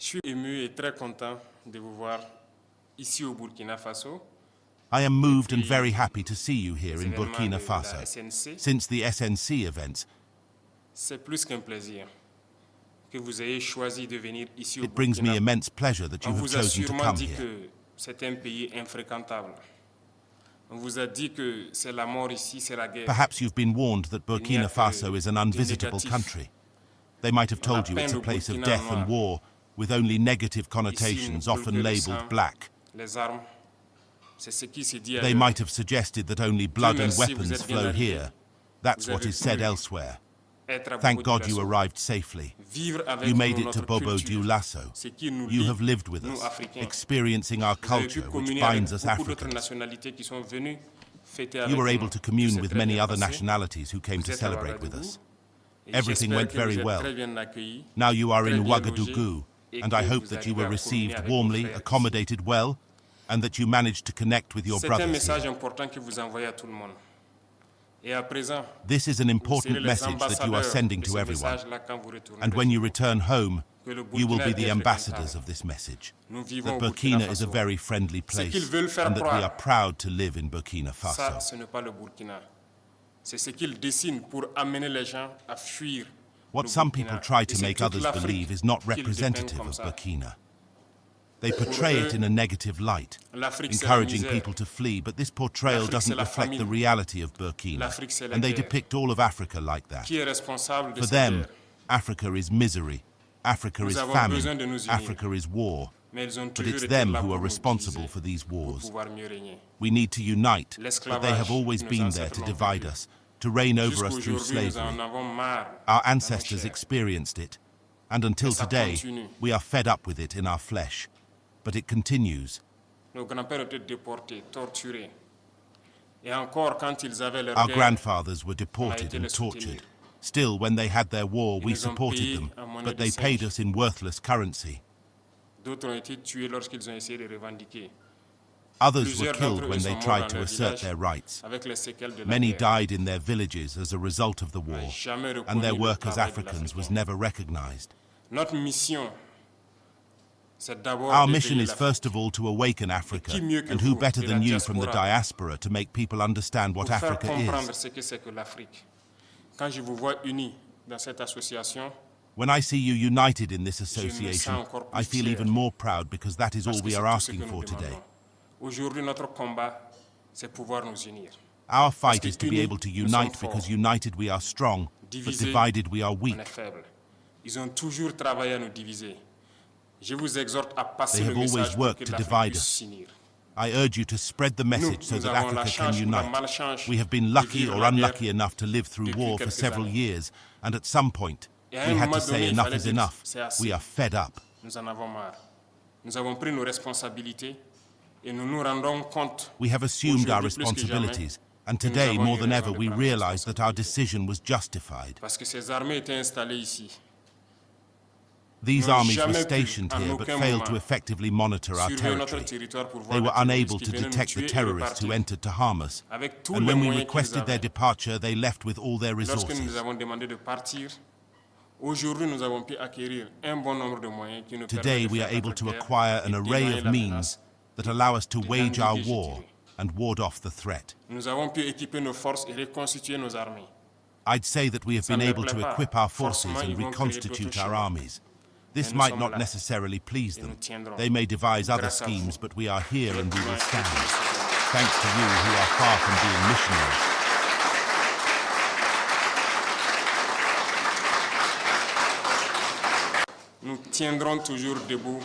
suis ému et très content de vous voir ici au Burkina Faso. I am moved and very happy to see you here in Burkina Faso. Since the SNC events, C'est plus qu'un plaisir que vous ayez choisi de venir ici au it brings me Burkina. immense pleasure that you On have vous a chosen to sûrement come dit here. que c'est un pays infréquentable. On vous a dit que c'est la mort ici, c'est la guerre. Perhaps you've been warned that Burkina Faso is an unvisitable country. They might have told you it's a place of death and war, with only negative connotations, often labeled black. Les armes, c'est ce qui se dit They ailleurs. might have suggested that only blood and merci, vous weapons êtes bien flow arrivé. here. That's Vous what avez is said pu elsewhere. Être à Thank Bobo God you Dioulasso. arrived safely. Vivre avec You made nous it to notre Bobo culture, Dioulasso. ce qui nous You lie, have lived with nous, us, Africains. experiencing our Vous avez pu culture, which communier binds avec us beaucoup d'autres Africans. nationalités qui sont venues fêter You avec were nous. able to commune Tout with s'est many très bien other passé. nationalities who came Vous to êtes à celebrate with Ouagadougou, us. et Everything j'espère went que vous very êtes well. très bien accueillis, Now you are très in bien Ouagadougou, logés, et and que I hope vous that you arrivez were à communier received avec vos warmly, frères. accommodated well, and that you managed to connect with your C'est un brothers message here. important que vous envoyez à tout le monde. Et à présent, This is an vous serez important les message that you are ambassadeurs sending de to ce everyone. message-là quand vous retournerez And when you chez vous. return home, Que le you will Burkina be est the bien ambassadors fréquentable. of this message. Nous vivons That au Burkina Burkina is a Faso. very friendly Ce qu'ils place, veulent faire and that we croire. are proud to live in Burkina Ça, Faso. ce n'est pas le Burkina. C'est ce qu'ils dessinent pour amener les gens à fuir. What le some Burkina. people try Et to c'est make toute others l'Afrique believe is not qu'ils dépeignent representative comme of ça. Burkina. They portray it in a negative light, L'Afrique, c'est la encouraging misère. people to flee, but this portrayal L'Afrique, doesn't c'est la reflect the famine. reality of Burkina, L'Afrique, c'est la and they guerre. depict all of Africa like that. Qui est responsable de For cette them, guerre? Africa is misery, Africa Nous is avons famine, besoin de nous unir. Africa is war, Mais ils ont but toujours it's été them là who pour are nous responsible diviser, for these pour wars. pouvoir mieux régner. We need to unite, but they L'esclavage, have always nos been there ancêtres to l'ont divide vécu. us, to reign over us through Jusqu'aujourd'hui, nous slavery. en avons marre. Our dans nos ancestors chairs. experienced it, and until Et ça today, continue. we are fed up with it in our flesh. But it continues. Nos grands-pères étaient déportés, torturés. Et encore, quand ils avaient leur Our guerre, grandfathers were on a deported été and les soutenir. tortured. Still, when they had their war, we Ils nous ont supported payé them, en monnaie but de they paid singe. us in worthless currency. D'autres ont été tués lorsqu'ils ont essayé de revendiquer. Others were Plusieurs killed d'entre when eux they sont tried morts to dans leur assert village their rights. avec les séquelles de la Many guerre. died in their villages as a result of the war, On n'a jamais and their reconnu le work as travail de Africans was l'Africain. never recognized. Notre mission, c'est d'abord Our d'éveiller mission is l'Afrique. first of all to awaken Africa, qui mieux que and who vous, better de la than you from the diaspora, diaspora to make people understand what pour faire Africa comprendre is. ce que c'est que l'Afrique. Quand je vous vois unis dans cette association, When I see you united in this me association, sens encore plus I feel fier. even more proud because that is parce all que we c'est are tout ce que asking nous for today. demandons. Aujourd'hui, notre combat, c'est pouvoir nous unir. Our fight que is to be unis, able to nous sommes unite because forts. united we are strong, but Divisés, divided we are On weak. est faible. Ils ont toujours travaillé à nous diviser. Je vous exhorte à passer They le have always message pour worked que to l'Afrique divide puisse us. s'unir. I urge you to spread the message so nous that avons la Africa can chance ou la unite. malchance We have been de lucky vivre or la unlucky guerre enough to live through depuis war for quelques several années. years, and at some point, Et à we un had to moment say donné, il enough fallait is dire, enough. c'est assez. We are fed up. Nous en avons marre. Nous avons pris nos responsabilités et nous nous rendons compte We have assumed our aujourd'hui plus que jamais responsibilities, and que nous today, avons more eu than raison ever, de we prendre nos realize that our responsabilités. decision was justified. Parce que ces armées étaient installées ici. These N'ont armies were jamais pu, stationed en here, but aucun failed to moment, effectively monitor our surveiller notre territory. territoire pour voir They les were terroristes unable qui to venaient nous detect the tuer et terrorists who repartir. entered to harm us, Avec tous and les when we moyens qu'ils requested their avaient. departure, they left with all their Lorsque nous resources. avons demandé de partir, aujourd'hui nous avons pu acquérir un bon nombre de moyens qui nous Today, permettent de we are faire able notre to guerre acquire an et array d'éloigner of la means menace. that allow us to de wage our l'endiguer, je war dirais. and ward off the threat. Nous avons pu équiper nos forces et reconstituer nos armées. I'd say that we have Ça been ne able plaît to pas. equip our forces Forcément, and ils vont créer reconstitute d'autres our schémas. armies. This Mais nous might sommes not là. necessarily please Et them. nous tiendrons. They may devise other Grâce à vous. schemes, but we are here and we will Ouais. stand. Thanks to you who are far from being missionaries. Nous tiendrons toujours debout.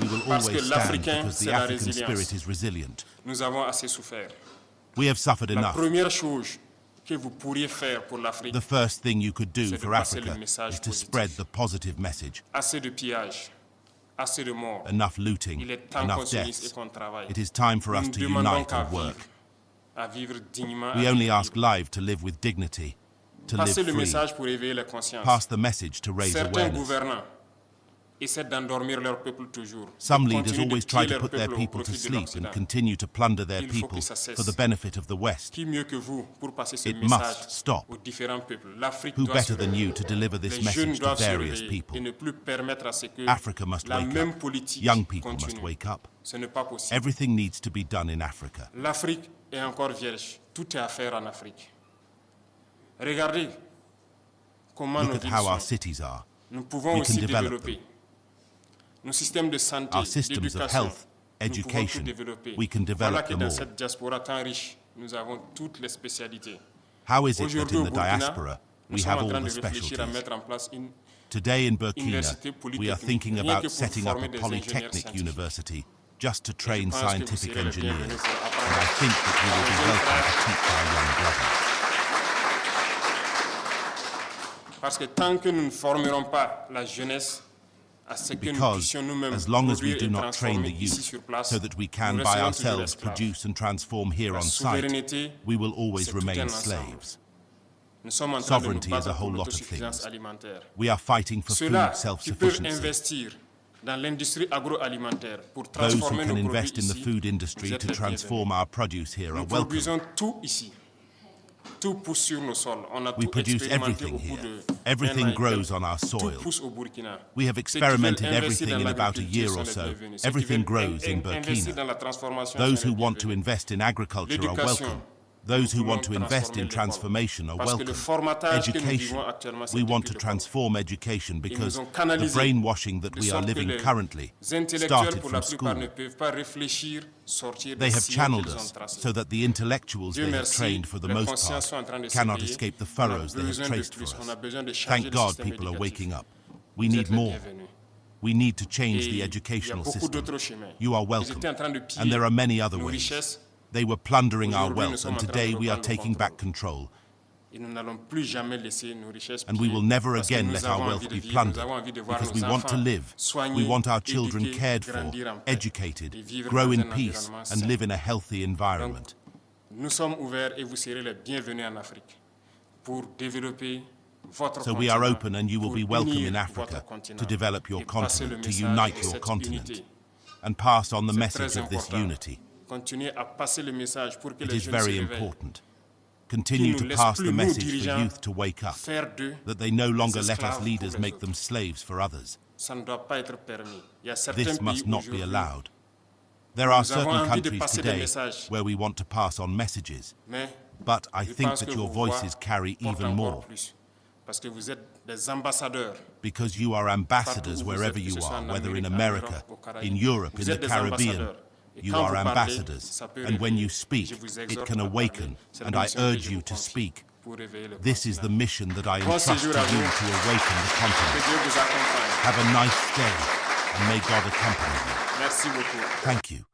We will Parce always que stand l'Africain, because c'est the la African résilience. spirit is resilient. Nous avons assez souffert. We have suffered La enough. première chose que vous pourriez faire pour l'Afrique, The first thing you could do c'est de for passer le Africa message is to positif. spread the positive message. assez de pillages, assez de morts. Enough looting, Il est temps qu'on enough s'unisse et deaths. qu'on travaille. It is time for Nous us ne to demandons unite qu'à and work. vivre, à vivre dignement, We à only vivre ask libre. live to live with dignity, to live Passez le free. message pour éveiller les consciences. Pass the message to raise Certains awareness. gouvernants essaient d'endormir leur peuple toujours. Some leaders always try to put their people to sleep and continue to plunder their people for the benefit of the West. Qui mieux que vous pour passer ce It message must stop. aux différents peuples? L'Afrique Who doit better se than you réveiller. to deliver this Les jeunes message to doivent se various réveiller people? et ne plus permettre à ce que Africa must la wake même up. politique Young people must continue. wake up. Ce n'est pas possible. Everything needs to be done in Africa. L'Afrique est encore vierge. Tout est à faire en Afrique. Regardez comment Look nos at villes how our sont. cities are. Nous pouvons We aussi can develop développer nos systèmes de santé, Our systems of d'éducation. health, Nous pouvons tout education, développer. we can Voilà develop que them dans all. cette diaspora tant riche, nous avons toutes les spécialités. How is it that Aujourd'hui, in au the Burkina, diaspora nous we sommes have en all train the de réfléchir à specialties? mettre en place une Today in Burkina, université we are polytechnique, thinking rien about que pour setting up former a des ingénieurs polytechnic scientifiques. university just to Je train pense que vous scientific serez les bienvenus engineers. pour And apprendre I think that we will be aux jeunes welcome to frères. teach our young brothers. Parce que tant que nous ne formerons pas la jeunesse à ce que nous Because puissions nous-mêmes as long as produire we do et not train the transformer ici youth sur place, so that we nous can by resterons toujours ourselves esclaves. produce and transform here La on site, souveraineté, we will always c'est tout remain un ensemble. slaves. Nous sommes en train de nous Sovereignty is a battre pour whole lot of l'autosuffisance things. alimentaire. We are fighting for Ceux-là food qui peuvent self-sufficiency. investir dans l'industrie agroalimentaire pour Those who transformer can nos produits invest in the ici, food vous industry êtes to les transform bienvenus. our produce here are Nous welcome. produisons tout ici. Tout pousse sur nos sols. On a We tout produce expérimenté everything au bout here. de Everything un an et grows quelques. on our Tout soil. pousse au Burkina. We have Ceux qui veulent experimented investir everything dans in about a l'agriculture year sont or les so. bienvenus. Ceux qui Everything veulent grows in investir dans Burkina. la transformation Those sont who les want to bienvenus. invest in agriculture are L'éducation. welcome. Those who Nous want to voulons invest in transformer l'école. transformation are Parce que le welcome. formatage que nous Education. vivons actuellement, c'est We want depuis to l'école. transform education because nous ont the canalisés brainwashing that de we are sorte que living les currently intellectuels, started pour la from plupart, school. ne peuvent pas réfléchir, sortir They des have sillons channeled qu'ils ont us tracés. so that the intellectuals Dieu they have merci, trained for the les most consciences sont en part train de cannot s'éveiller. escape the On a furrows they have besoin de traced for plus. On a us. besoin de changer Thank le God système people are éducatif. waking up. We Vous need êtes les more. bienvenus. We need to change Et the il y a educational beaucoup system. d'autres chemins. You are Ils welcome. étaient en train de piller And there are many other nos ways. richesses They were plundering our Aujourd'hui, nous wealth, sommes and en train de today we are reprendre le taking back contrôle. control. et nous n'allons plus jamais laisser nos richesses And we will pillées, never parce que again nous let our avons wealth envie de be vivre, plundered, nous avons envie de voir because nos we want to enfants live. soignés, We want our children éduqués, cared for, grandir en paix, educated, et vivre grow dans in un peace, environnement and sain. live in a healthy environment. Nous sommes ouverts et vous serez les bienvenus en Afrique pour développer votre So continent, we are open and you will pour be welcome unir in votre Africa continent to develop your et passer le continent, to message unite de your cette continent, unité. and pass on the C'est message très of this important. unity. Continuez à passer le message pour que It les is jeunes se very réveillent. important. Continue Qui to nous laisse pass plus, the nous, message for dirigeants, youth to wake up, Faire d'eux, that they no longer des let us esclaves leaders pour les make autres. them slaves for others. ça ne doit pas être permis. Il y a certains This pays must not be aujourd'hui, allowed. There are nous avons certain envie de countries passer des today messages. where we want to pass on messages, mais but I je think pense that que your vos voix voices carry portent even encore more, plus. Parce que vous êtes des ambassadeurs. because you are ambassadors Partout où vous wherever êtes, que you ce soit are, en whether in Amérique, en America, Europe, au Caraïbes. in Europe, Vous in êtes the des Caribbean. ambassadeurs. Et You quand are vous parlez, ambassadors, ça peut and when réveiller. you Je speak, vous it exhorte can à parler. awaken, C'est la and I mission que urge je you vous to confie speak. pour réveiller le This is the continent. mission that I Bon entrust to you séjour à to vous. awaken the Que continent. Dieu vous accompagne. Have a nice day, and may God accompany you. Merci beaucoup. Thank you.